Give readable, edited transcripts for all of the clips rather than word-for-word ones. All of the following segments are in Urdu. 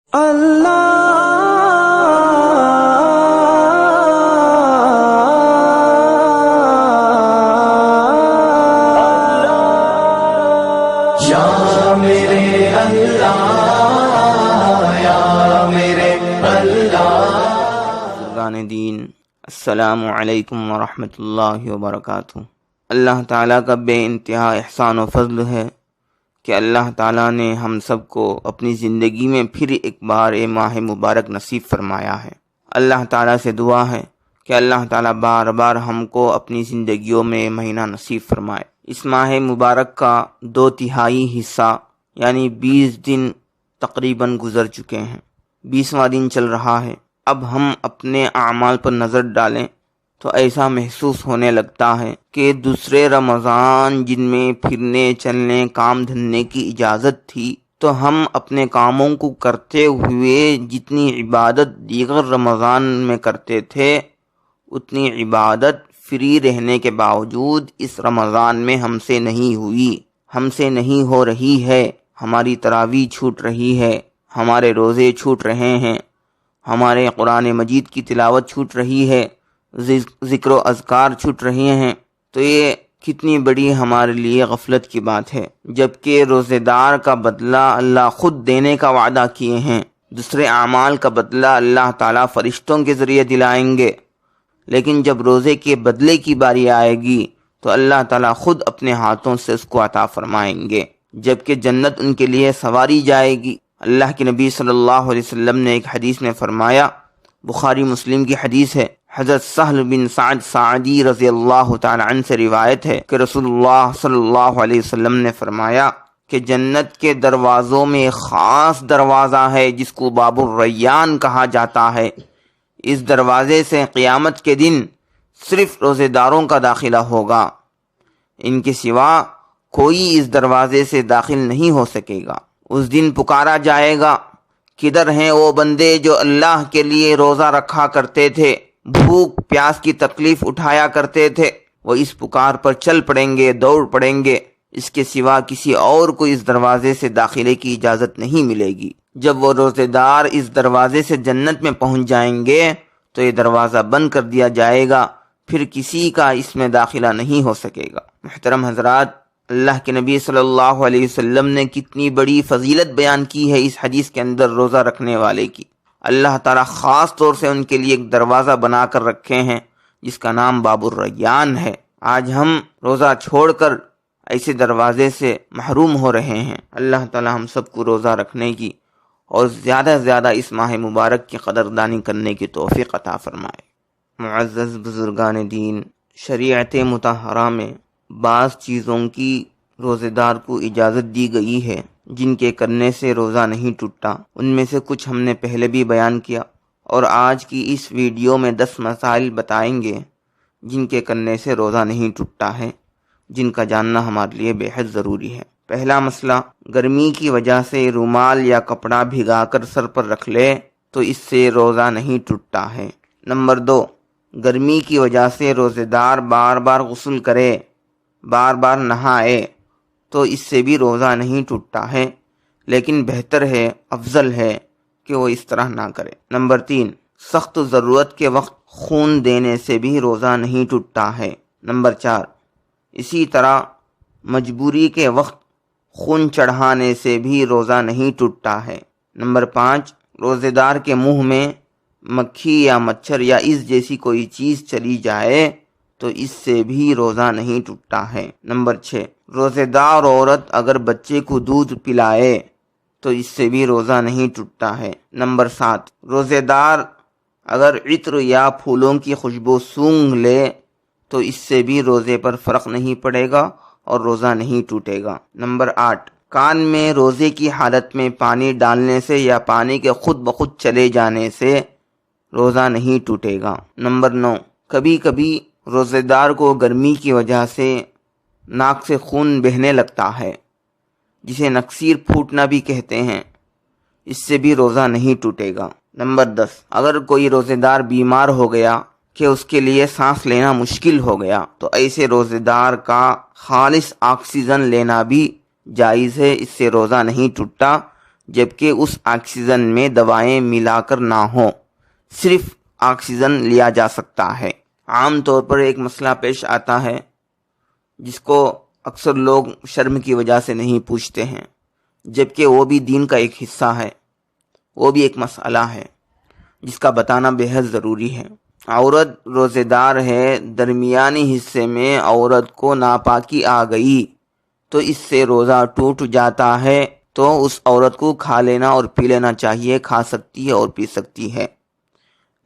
دین السلام علیکم ورحمۃ اللہ وبرکاتہ۔ اللہ تعالیٰ کا بے انتہا احسان و فضل ہے کہ اللہ تعالیٰ نے ہم سب کو اپنی زندگی میں پھر ایک بار ماہ مبارک نصیب فرمایا ہے۔ اللہ تعالیٰ سے دعا ہے کہ اللہ تعالیٰ بار بار ہم کو اپنی زندگیوں میں مہینہ نصیب فرمائے۔ اس ماہ مبارک کا 2/3 حصہ یعنی 20 دن تقریباً گزر چکے ہیں، 20واں دن چل رہا ہے۔ اب ہم اپنے اعمال پر نظر ڈالیں تو ایسا محسوس ہونے لگتا ہے کہ دوسرے رمضان جن میں پھرنے چلنے کام دھندے کی اجازت تھی، تو ہم اپنے کاموں کو کرتے ہوئے جتنی عبادت دیگر رمضان میں کرتے تھے اتنی عبادت فری رہنے کے باوجود اس رمضان میں ہم سے نہیں ہوئی، ہم سے نہیں ہو رہی ہے۔ ہماری تراویح چھوٹ رہی ہے، ہمارے روزے چھوٹ رہے ہیں، ہمارے قرآن مجید کی تلاوت چھوٹ رہی ہے، ذکر و اذکار چھوٹ رہے ہیں۔ تو یہ کتنی بڑی ہمارے لیے غفلت کی بات ہے، جبکہ روزے دار کا بدلہ اللہ خود دینے کا وعدہ کیے ہیں۔ دوسرے اعمال کا بدلہ اللہ تعالیٰ فرشتوں کے ذریعے دلائیں گے، لیکن جب روزے کے بدلے کی باری آئے گی تو اللہ تعالیٰ خود اپنے ہاتھوں سے اس کو عطا فرمائیں گے، جبکہ جنت ان کے لیے سنواری جائے گی۔ اللہ کے نبی صلی اللہ علیہ وسلم نے ایک حدیث میں فرمایا، بخاری مسلم کی حدیث ہے، حضرت سہل بن سعد ساعدی رضی اللہ تعالی عنہ سے روایت ہے کہ رسول اللہ صلی اللہ علیہ وسلم نے فرمایا کہ جنت کے دروازوں میں ایک خاص دروازہ ہے جس کو باب الریان کہا جاتا ہے۔ اس دروازے سے قیامت کے دن صرف روزے داروں کا داخلہ ہوگا، ان کے سوا کوئی اس دروازے سے داخل نہیں ہو سکے گا۔ اس دن پکارا جائے گا، کدھر ہیں وہ بندے جو اللہ کے لیے روزہ رکھا کرتے تھے، بھوک پیاس کی تکلیف اٹھایا کرتے تھے؟ وہ اس پکار پر چل پڑیں گے، دوڑ پڑیں گے، اس کے سوا کسی اور کو اس دروازے سے داخلے کی اجازت نہیں ملے گی۔ جب وہ روزے دار اس دروازے سے جنت میں پہنچ جائیں گے تو یہ دروازہ بند کر دیا جائے گا، پھر کسی کا اس میں داخلہ نہیں ہو سکے گا۔ محترم حضرات، اللہ کے نبی صلی اللہ علیہ وسلم نے کتنی بڑی فضیلت بیان کی ہے اس حدیث کے اندر روزہ رکھنے والے کی۔ اللہ تعالیٰ خاص طور سے ان کے لیے ایک دروازہ بنا کر رکھے ہیں جس کا نام باب الریان ہے۔ آج ہم روزہ چھوڑ کر ایسے دروازے سے محروم ہو رہے ہیں۔ اللہ تعالیٰ ہم سب کو روزہ رکھنے کی اور زیادہ سے زیادہ اس ماہ مبارک کی قدردانی کرنے کی توفیق عطا فرمائے۔ معزز بزرگان دین، شریعت مطہرہ میں بعض چیزوں کی روزے دار کو اجازت دی گئی ہے جن کے کرنے سے روزہ نہیں ٹوٹتا۔ ان میں سے کچھ ہم نے پہلے بھی بیان کیا، اور آج کی اس ویڈیو میں 10 مسائل بتائیں گے جن کے کرنے سے روزہ نہیں ٹوٹتا ہے، جن کا جاننا ہمارے لیے بے حد ضروری ہے۔ پہلا مسئلہ، گرمی کی وجہ سے رومال یا کپڑا بھگا کر سر پر رکھ لے تو اس سے روزہ نہیں ٹوٹتا ہے۔ نمبر 2، گرمی کی وجہ سے روزے دار بار بار غسل کرے، بار بار نہائے تو اس سے بھی روزہ نہیں ٹوٹتا ہے، لیکن بہتر ہے، افضل ہے کہ وہ اس طرح نہ کرے۔ نمبر 3، سخت ضرورت کے وقت خون دینے سے بھی روزہ نہیں ٹوٹتا ہے۔ نمبر 4، اسی طرح مجبوری کے وقت خون چڑھانے سے بھی روزہ نہیں ٹوٹتا ہے۔ نمبر 5، روزے دار کے منہ میں مکھی یا مچھر یا اس جیسی کوئی چیز چلی جائے تو اس سے بھی روزہ نہیں ٹوٹتا ہے۔ نمبر 6، روزے دار عورت اگر بچے کو دودھ پلائے تو اس سے بھی روزہ نہیں ٹوٹتا ہے۔ نمبر 7، روزے دار اگر عطر یا پھولوں کی خوشبو سونگھ لے تو اس سے بھی روزے پر فرق نہیں پڑے گا اور روزہ نہیں ٹوٹے گا۔ نمبر 8، کان میں روزے کی حالت میں پانی ڈالنے سے یا پانی کے خود بخود چلے جانے سے روزہ نہیں ٹوٹے گا۔ نمبر 9، کبھی کبھی روزے دار کو گرمی کی وجہ سے ناک سے خون بہنے لگتا ہے، جسے نکسیر پھوٹنا بھی کہتے ہیں، اس سے بھی روزہ نہیں ٹوٹے گا۔ نمبر 10، اگر کوئی روزے دار بیمار ہو گیا کہ اس کے لیے سانس لینا مشکل ہو گیا تو ایسے روزے دار کا خالص آکسیجن لینا بھی جائز ہے، اس سے روزہ نہیں ٹوٹتا، جبکہ اس آکسیجن میں دوائیں ملا کر نہ ہوں، صرف آکسیجن لیا جا سکتا ہے۔ عام طور پر ایک مسئلہ پیش آتا ہے جس کو اکثر لوگ شرم کی وجہ سے نہیں پوچھتے ہیں، جبکہ وہ بھی دین کا ایک حصہ ہے، وہ بھی ایک مسئلہ ہے جس کا بتانا بے حد ضروری ہے۔ عورت روزے دار ہے، درمیانی حصے میں عورت کو ناپاکی آ گئی تو اس سے روزہ ٹوٹ جاتا ہے، تو اس عورت کو کھا لینا اور پی لینا چاہیے، کھا سکتی ہے اور پی سکتی ہے،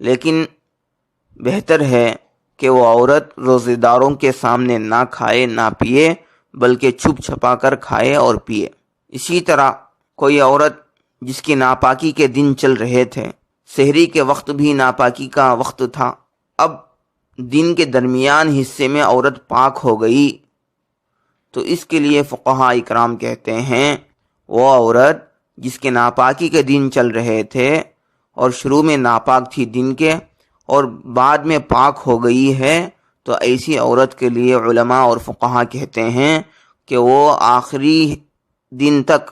لیکن بہتر ہے کہ وہ عورت روزے داروں کے سامنے نہ کھائے نہ پیے، بلکہ چھپ چھپا کر کھائے اور پیے۔ اسی طرح کوئی عورت جس کی ناپاکی کے دن چل رہے تھے، سحری کے وقت بھی ناپاکی کا وقت تھا، اب دن کے درمیان حصے میں عورت پاک ہو گئی، تو اس کے لیے فقہاء اکرام کہتے ہیں وہ عورت جس کے ناپاکی کے دن چل رہے تھے اور شروع میں ناپاک تھی دن کے اور بعد میں پاک ہو گئی ہے، تو ایسی عورت کے لیے علماء اور فقہاء کہتے ہیں کہ وہ آخری دن تک،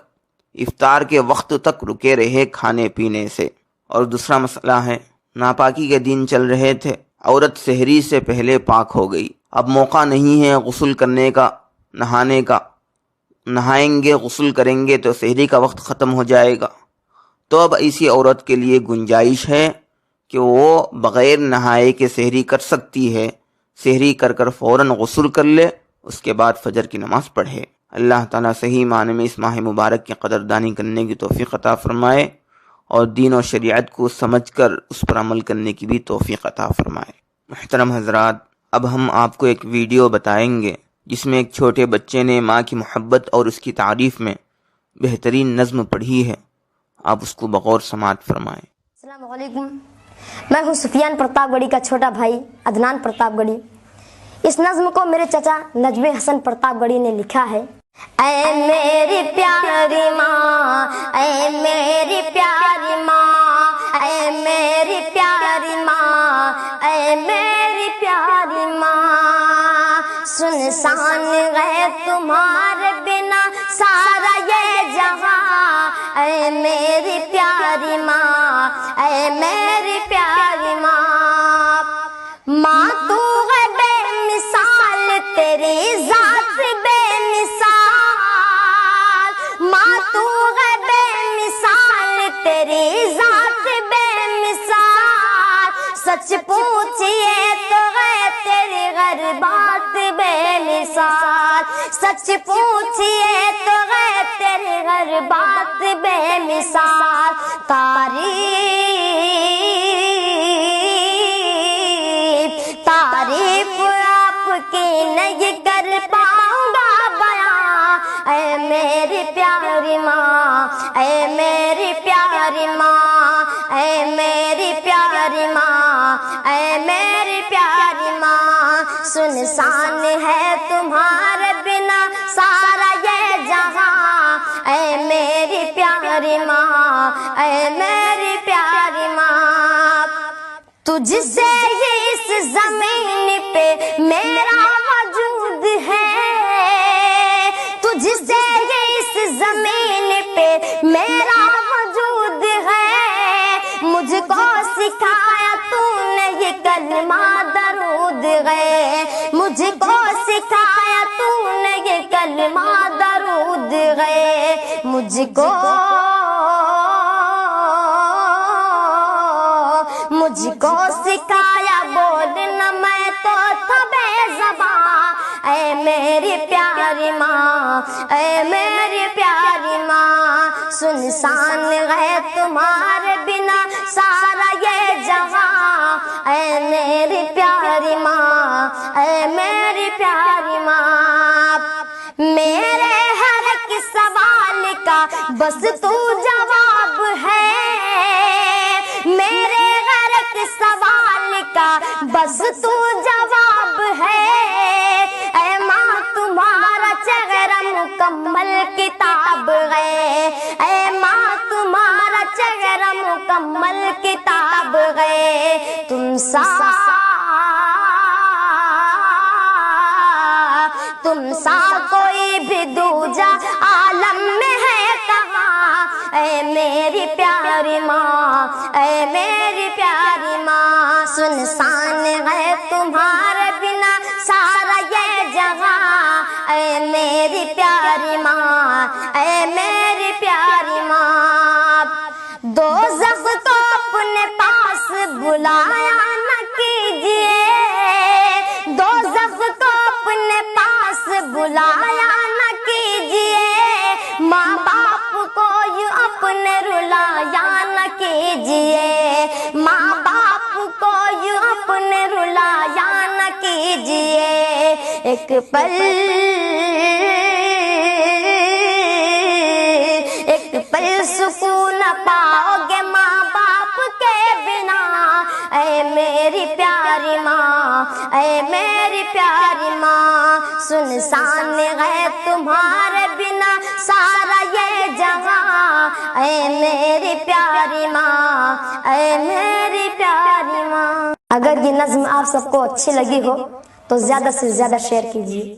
افطار کے وقت تک رکے رہے کھانے پینے سے۔ اور دوسرا مسئلہ ہے، ناپاکی کے دن چل رہے تھے، عورت سحری سے پہلے پاک ہو گئی، اب موقع نہیں ہے غسل کرنے کا، نہانے کا، نہائیں گے غسل کریں گے تو سحری کا وقت ختم ہو جائے گا، تو اب ایسی عورت کے لیے گنجائش ہے کہ وہ بغیر نہائے کے سحری کر سکتی ہے، سحری کر کر فوراً غسل کر لے، اس کے بعد فجر کی نماز پڑھے۔ اللہ تعالیٰ صحیح معنی میں اس ماہ مبارک کی قدردانی کرنے کی توفیق عطا فرمائے اور دین و شریعت کو سمجھ کر اس پر عمل کرنے کی بھی توفیق عطا فرمائے۔ محترم حضرات، اب ہم آپ کو ایک ویڈیو بتائیں گے جس میں ایک چھوٹے بچے نے ماں کی محبت اور اس کی تعریف میں بہترین نظم پڑھی ہے، آپ اس کو بغور سماعت فرمائیں۔ السلام علیکم، میں ہوں سفیان پرتاپ گڑھی کا چھوٹا بھائی عدنان پرتاپ گڑھی۔ اس نظم کو میرے چچا نجم حسن پرتاپ گڑھی نے لکھا ہے۔ اے میری پیاری ماں، اے میری پیاری ماں، اے میری پیاری ماں، اے میری پیاری ماں، سنسان ہے تمہارے بنا سارا یہ جہاں، اے میری پیاری ماں، اے میری پیاری ماں، ماں تو ہے بے مثال، تیری ذات بے مثال، ماں تو ہے بے مثال، تیری ذات بے مثال، سچ پوچھئے تو ہے تیری ہر بات بے مثال، سچ پوچھئے تو ہے تیری ہر بات بے مثال، تعریف آپ کی نہیں کر پاؤں گا بیان، اے میری پیاری ماں، اے میری پیاری ماں، اے میری پیاری ماں، اے میری پیاری ماں، سنسان ہے تمہارے بنا سارا یہ جہاں، اے میری پیاری ماں، اے میری پیاری ماں، تجھ سے ہی اس زمین پہ میرا وجود ہے، تجھ سے ہی اس زمین پہ میرا وجود ہے، مجھ کو سکھایا تو نے یہ کلمہ درود ہے، مجھ کو سکھایا تو نے یہ کلمہ درود ہے، مجھ کو سکھایا بولنا میں تو تھا بے زبان، اے میری پیاری ماں، اے میری پیاری ماں، سنسان ہے تمہارے بنا سارا یہ جہاں، اے میری پیاری ماں، اے میری پیاری ماں، میرے ہر ایک سوال کا بس تو جواب ہے، میرے ہر ایک سوال کا بس تو جواب ہے، اے ماں تمہارا چہرہ مکمل کتاب ہے، اے ماں تمہارا چہرہ مکمل کتاب ہے، تم سا کوئی بھی دوجا عالم میں ہے کہاں، اے میری پیاری ماں، اے میری پیاری ماں، سنسان ہے تمہارے بنا سارا یہ جہاں، اے میری پیاری ماں، اے میری پیاری ماں، دوزخ کو اپنے پاس بلایا نہ کیجیے، دوزخ کو اپنے پاس بلایا نہ کیجیے، ماں باپ کو یوں اپنے رلایا نہ کیجیے، ماں باپ کو یوں اپنے رلایا نہ کیجیے، ایک پل سکون پاؤ گے ماں باپ کے بنا، اے میری پیاری ماں، اے میری پیاری ماں، سنسان ہے تمہارے بنا سارا یہ جہاں، اے میری پیاری ماں، اے میری پیاری ماں۔ اگر یہ نظم آپ سب کو اچھی لگی ہو تو زیادہ سے زیادہ شیئر کیجیے۔